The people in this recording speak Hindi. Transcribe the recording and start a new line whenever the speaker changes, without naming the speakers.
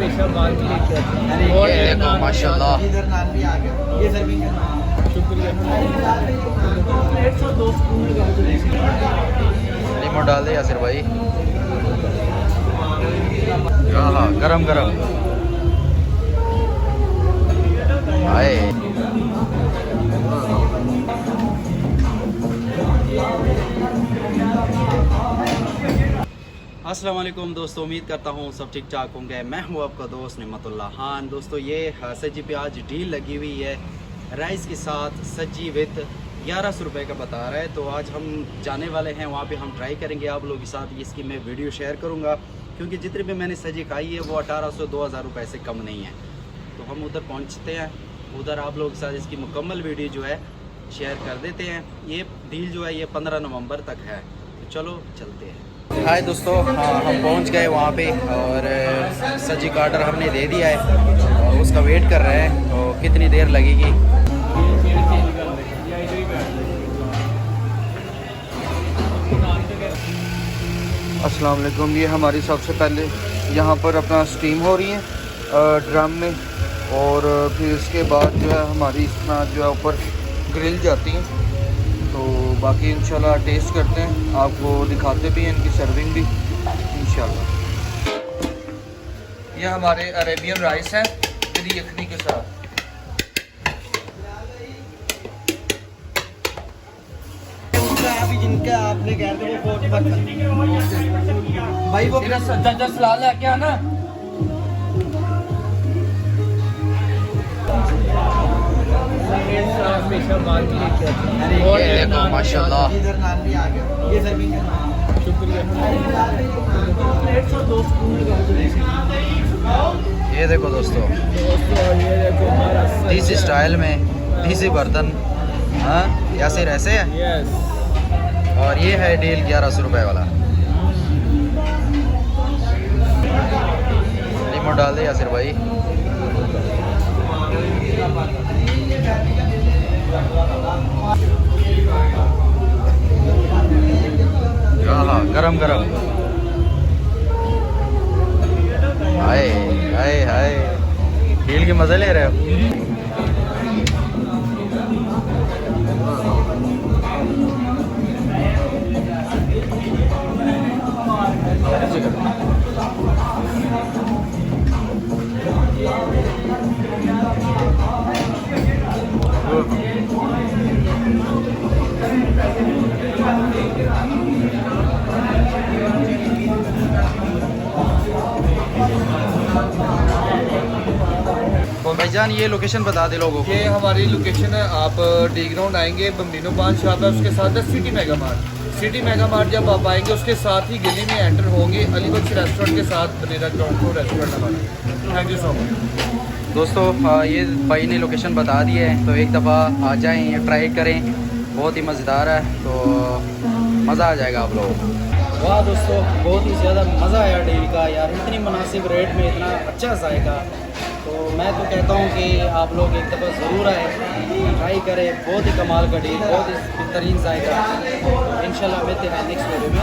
स्पेशल माल भी लेके आते हैं। और
ये देखो माशाल्लाह,
इधर नान भी आ गया, ये सर्विंग है।
शुक्रिया।
रिमोट डाल दे यासिर भाई। हाँ गरम गरम आए। अस्सलाम वालेकुम दोस्तों, उम्मीद करता हूँ सब ठीक ठाक होंगे। मैं हूँ आपका दोस्त निमतुल्लाह खान। दोस्तों ये सज्जी पे आज डील लगी हुई है राइस के साथ, सज्जी विद 1100 रुपये का बता रहा है। तो आज हम जाने वाले हैं वहाँ पे, हम ट्राई करेंगे आप लोगों के साथ। इसकी मैं वीडियो शेयर करूँगा क्योंकि जितनी भी मैंने सज्जी खाई है वो 1800-2000 रुपये से कम नहीं है। तो हम उधर पहुँचते हैं, उधर आप लोगों के साथ इसकी मुकम्मल वीडियो जो है शेयर कर देते हैं। ये डील जो है ये 15 नवंबर तक है। तो चलो चलते हैं। हाय दोस्तों, हम पहुंच गए वहाँ पे और सज्जी का ऑर्डर हमने दे दिया है और उसका वेट कर रहे हैं। तो कितनी देर लगेगी? अस्सलाम वालेकुम। ये हमारी सबसे पहले यहाँ पर अपना स्टीम हो रही है ड्रम में, और फिर इसके बाद जो है हमारी इसमें जो है ऊपर ग्रिल जाती है। तो बाकी इंशाल्लाह टेस्ट करते हैं, आपको दिखाते भी हैं इनकी सर्विंग भी इंशाल्लाह। यह हमारे अरेबियन राइस है फिर यखनी के साथ।
अभी जिनका आपने कह थे वो बहुत भाई वो
सला लेके आना। स्पेशल माल भी लेके आते हैं। और
ये देखो माशाल्लाह,
इधर नान भी आ गया, ये सर्विंग है।
शुक्रिया।
ये देखो दोस्तों,
ये देखो हमारा
देसी स्टाइल में देसी बर्तन। हाँ यासिर ऐसे है।
यस।
और ये है डील 1100 रुपये वाला। रिमोट डाल दे यासिर भाई। हाँ गरम गरम हाय हाय हाय, डील के मजे ले रहे हो। तो भाईजान ये लोकेशन बता दे लोगों को।
ये हमारी लोकेशन है, आप डी ग्राउंड आएंगे, बम्बिनो पान शॉप है, उसके साथ है city mega mart. City mega mart जब आप आएंगे उसके साथ ही गली में एंटर होंगे, अली बख्श रेस्टोरेंट के साथ बनेरा ग्राउंड फ्लोर रेस्टोरेंट हमारा। थैंक यू सो मच
दोस्तों। ये भाई ने लोकेशन बता दी है, तो एक दफ़ा आ जाएं, ट्राई करें, बहुत ही मज़ेदार है। तो मज़ा आ जाएगा आप लोगों को। वाह दोस्तों, बहुत ही ज़्यादा मज़ा आया डील का यार। इतनी मुनासिब रेट में इतना अच्छा जायका। तो मैं तो कहता हूँ कि आप लोग एक दफ़ा ज़रूर आए, ट्राई करें। बहुत ही कमाल का डील, बहुत ही बेहतरीन जायका। तो इंशाल्लाह मिलते हैं नेक्स्ट वीडियो में।